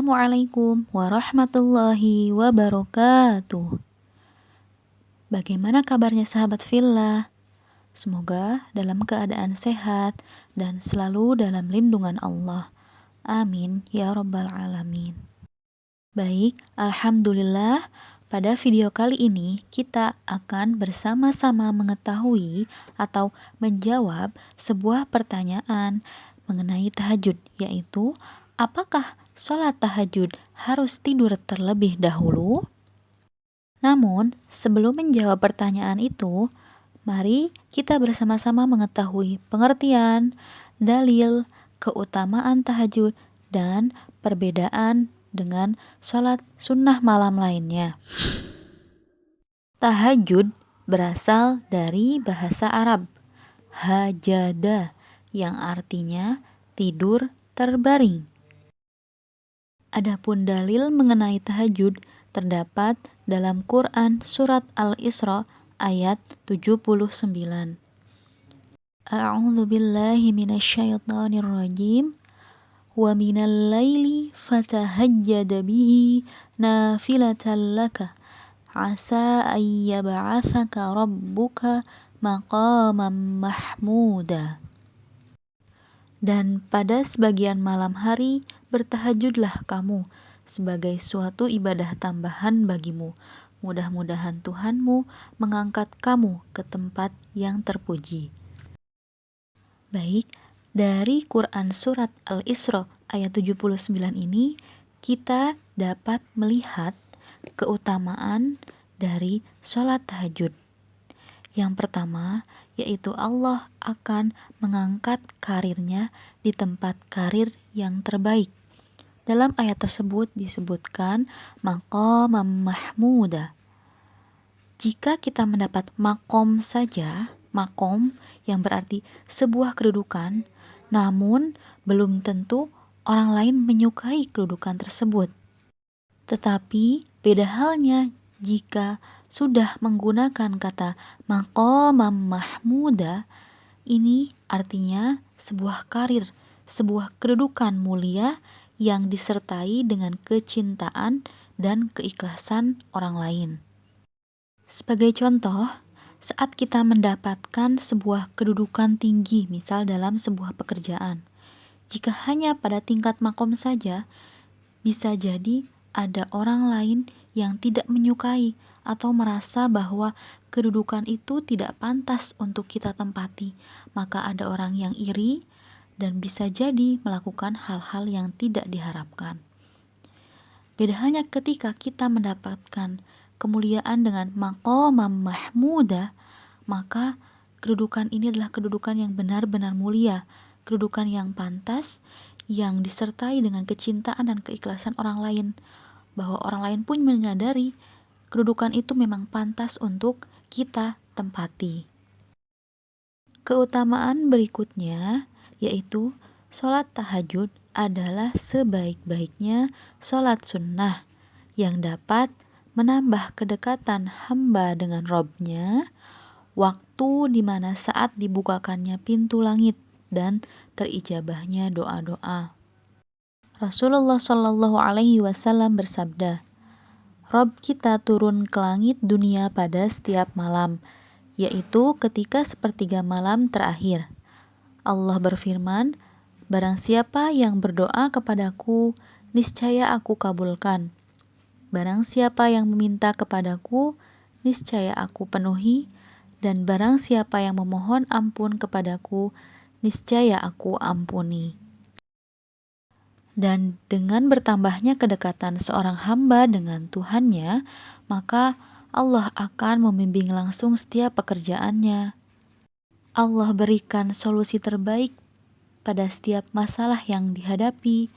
Assalamualaikum warahmatullahi wabarakatuh. Bagaimana kabarnya sahabat Fillah? Semoga dalam keadaan sehat dan selalu dalam lindungan Allah. Amin ya rabbal alamin. Baik, alhamdulillah. Pada video kali ini kita akan bersama-sama mengetahui atau menjawab sebuah pertanyaan mengenai tahajud, yaitu apakah sholat tahajud harus tidur terlebih dahulu? Namun, sebelum menjawab pertanyaan itu, mari kita bersama-sama mengetahui pengertian, dalil, keutamaan tahajud, dan perbedaan dengan sholat sunnah malam lainnya. Tahajud berasal dari bahasa Arab, hajada, yang artinya tidur terbaring. Adapun dalil mengenai tahajud terdapat dalam Quran surat Al-Isra ayat 79. A'udzu billahi minasyaitonir rajim. Wa minal laili fatahajjad bihi nafilatan laka asa ay yab'atsaka rabbuka maqaman mahmuda. Dan pada sebagian malam hari bertahajudlah kamu sebagai suatu ibadah tambahan bagimu. Mudah-mudahan Tuhanmu mengangkat kamu ke tempat yang terpuji. Baik, dari Quran surat Al-Isra ayat 79 ini kita dapat melihat keutamaan dari sholat tahajud. Yang pertama, yaitu Allah akan mengangkat karirnya di tempat karir yang terbaik. Dalam ayat tersebut disebutkan maqamam mahmuda. Jika kita mendapat makom saja, makom yang berarti sebuah kedudukan, namun belum tentu orang lain menyukai kedudukan tersebut. Tetapi beda halnya jika sudah menggunakan kata maqamam mahmuda, ini artinya sebuah karir, sebuah kedudukan mulia yang disertai dengan kecintaan dan keikhlasan orang lain. Sebagai contoh, saat kita mendapatkan sebuah kedudukan tinggi, misal dalam sebuah pekerjaan, jika hanya pada tingkat makom saja, bisa jadi ada orang lain yang tidak menyukai atau merasa bahwa kedudukan itu tidak pantas untuk kita tempati. Maka ada orang yang iri dan bisa jadi melakukan hal-hal yang tidak diharapkan. Beda halnya ketika kita mendapatkan kemuliaan dengan maqamam mahmuda, maka kedudukan ini adalah kedudukan yang benar-benar mulia, kedudukan yang pantas, yang disertai dengan kecintaan dan keikhlasan orang lain, bahwa orang lain pun menyadari kedudukan itu memang pantas untuk kita tempati. Keutamaan berikutnya yaitu sholat tahajud adalah sebaik-baiknya sholat sunnah yang dapat menambah kedekatan hamba dengan Robnya, waktu di mana saat dibukakannya pintu langit dan terijabahnya doa-doa. Rasulullah Shallallahu Alaihi Wasallam bersabda, Rob kita turun ke langit dunia pada setiap malam, yaitu ketika sepertiga malam terakhir. Allah berfirman, barang siapa yang berdoa kepadaku, niscaya aku kabulkan. Barang siapa yang meminta kepadaku, niscaya aku penuhi. Dan barang siapa yang memohon ampun kepadaku, niscaya aku ampuni. Dan dengan bertambahnya kedekatan seorang hamba dengan Tuhannya, maka Allah akan membimbing langsung setiap pekerjaannya. Allah berikan solusi terbaik pada setiap masalah yang dihadapi,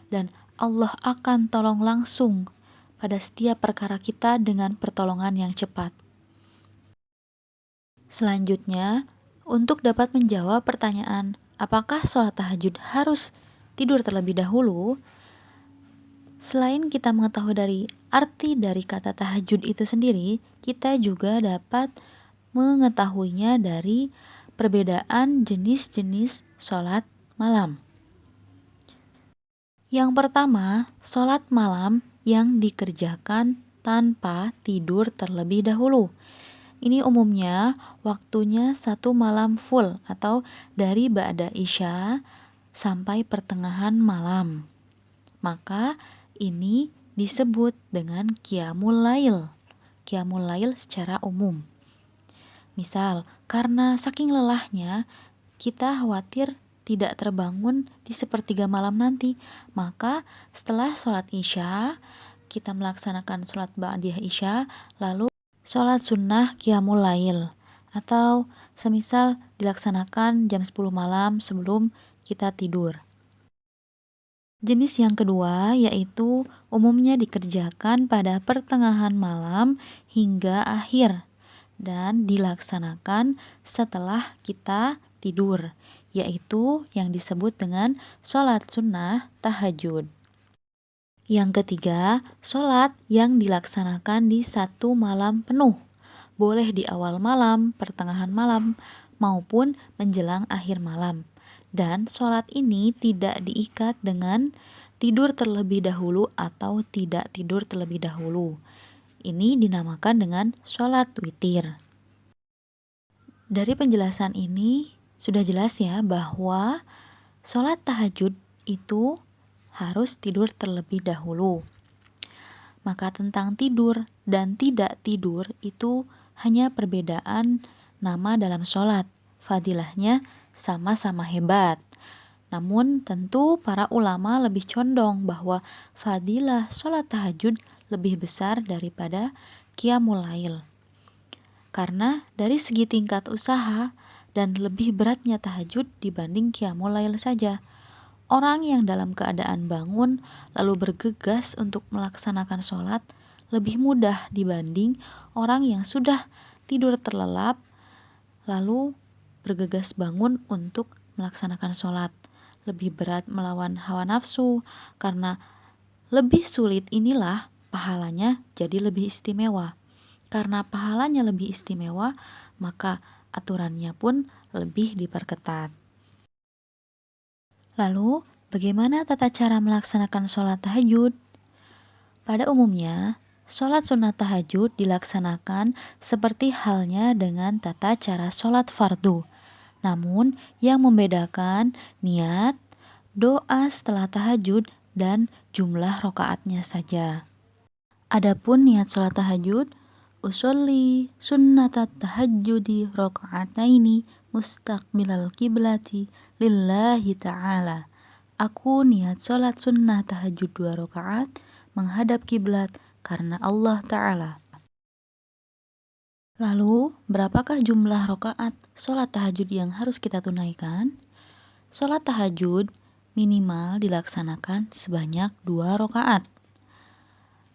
dan Allah akan tolong langsung pada setiap perkara kita dengan pertolongan yang cepat. Selanjutnya, untuk dapat menjawab pertanyaan apakah sholat tahajud harus tidur terlebih dahulu, selain kita mengetahui dari arti dari kata tahajud itu sendiri, kita juga dapat mengetahuinya dari perbedaan jenis-jenis sholat malam. Yang pertama, sholat malam yang dikerjakan tanpa tidur terlebih dahulu. Ini umumnya waktunya satu malam full atau dari ba'da isya sampai pertengahan malam. Maka ini disebut dengan qiyamul lail. Qiyamul lail secara umum. Misal, karena saking lelahnya kita khawatir tidak terbangun di sepertiga malam nanti, maka setelah sholat isya kita melaksanakan sholat ba'diyah isya, lalu sholat sunnah qiyamul lail, atau semisal dilaksanakan jam 10 malam sebelum kita tidur. Jenis yang kedua yaitu umumnya dikerjakan pada pertengahan malam hingga akhir dan dilaksanakan setelah kita tidur, yaitu yang disebut dengan sholat sunnah tahajud. Yang ketiga, sholat yang dilaksanakan di satu malam penuh. Boleh di awal malam, pertengahan malam, maupun menjelang akhir malam. Dan sholat ini tidak diikat dengan tidur terlebih dahulu atau tidak tidur terlebih dahulu. Ini dinamakan dengan sholat witir. Dari penjelasan ini sudah jelas ya bahwa sholat tahajud itu harus tidur terlebih dahulu. Maka tentang tidur dan tidak tidur itu hanya perbedaan nama dalam sholat. Fadilahnya sama-sama hebat. Namun tentu para ulama lebih condong bahwa fadilah sholat tahajud lebih besar daripada qiyamul lail. Karena dari segi tingkat usaha dan lebih beratnya tahajud dibanding qiyamul lail saja. Orang yang dalam keadaan bangun lalu bergegas untuk melaksanakan sholat lebih mudah dibanding orang yang sudah tidur terlelap lalu bergegas bangun untuk melaksanakan sholat. Lebih berat melawan hawa nafsu karena lebih sulit inilah pahalanya jadi lebih istimewa. Karena pahalanya lebih istimewa, maka aturannya pun lebih diperketat. Lalu, bagaimana tata cara melaksanakan sholat tahajud? Pada umumnya, sholat sunnah tahajud dilaksanakan seperti halnya dengan tata cara sholat fardu. Namun, yang membedakan niat, doa setelah tahajud, dan jumlah rokaatnya saja. Adapun niat sholat tahajud, usolli sunnatat tahajudi rakaataini mustaqbilal kiblati lillahi ta'ala. Aku niat sholat sunnah tahajud 2 rakaat menghadap kiblat karena Allah Ta'ala. Lalu, berapakah jumlah rakaat sholat tahajud yang harus kita tunaikan? Sholat tahajud minimal dilaksanakan sebanyak 2 rakaat.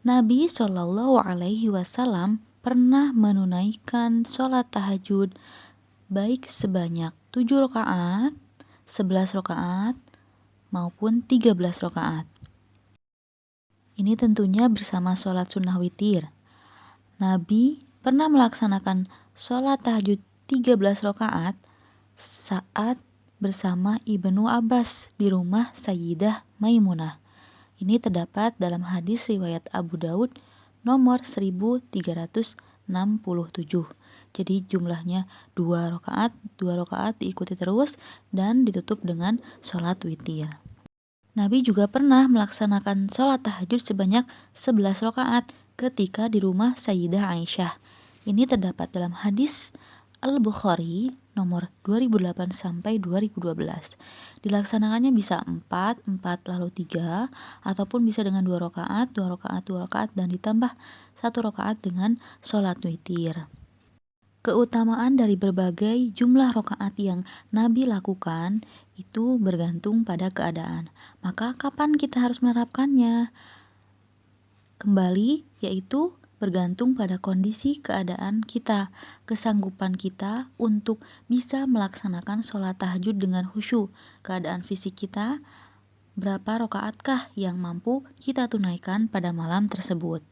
Nabi Shallallahu Alaihi Wasallam pernah menunaikan sholat tahajud baik sebanyak 7 rakaat, 11 rakaat, maupun 13 rakaat. Ini tentunya bersama sholat sunnah witir. Nabi pernah melaksanakan sholat tahajud 13 rakaat saat bersama Ibnu Abbas di rumah Sayyidah Maimunah. Ini terdapat dalam hadis riwayat Abu Daud nomor 1367. Jadi jumlahnya 2 rakaat diikuti terus dan ditutup dengan sholat witir. Nabi juga pernah melaksanakan sholat tahajud sebanyak 11 rakaat ketika di rumah Sayyidah Aisyah. Ini terdapat dalam hadis Al-Bukhari nomor 2008 sampai 2012. Dilaksanakannya bisa 4 lalu 3 ataupun bisa dengan 2 rakaat, 2 rakaat, 2 rakaat dan ditambah 1 rakaat dengan sholat witir. Keutamaan dari berbagai jumlah rakaat yang Nabi lakukan itu bergantung pada keadaan. Maka kapan kita harus menerapkannya? Kembali yaitu bergantung pada kondisi keadaan kita, kesanggupan kita untuk bisa melaksanakan sholat tahajud dengan khusyuk, keadaan fisik kita, berapa rakaatkah yang mampu kita tunaikan pada malam tersebut.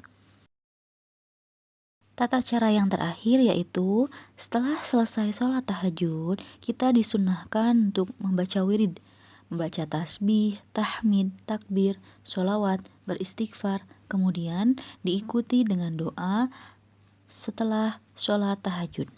Tata cara yang terakhir yaitu setelah selesai sholat tahajud, kita disunnahkan untuk membaca wirid. membaca tasbih, tahmid, takbir, sholawat, beristighfar, kemudian diikuti dengan doa setelah sholat tahajud.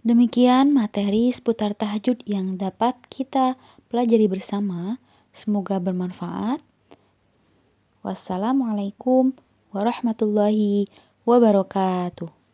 Demikian materi seputar tahajud yang dapat kita pelajari bersama. Semoga bermanfaat. Wassalamualaikum warahmatullahi wabarakatuh.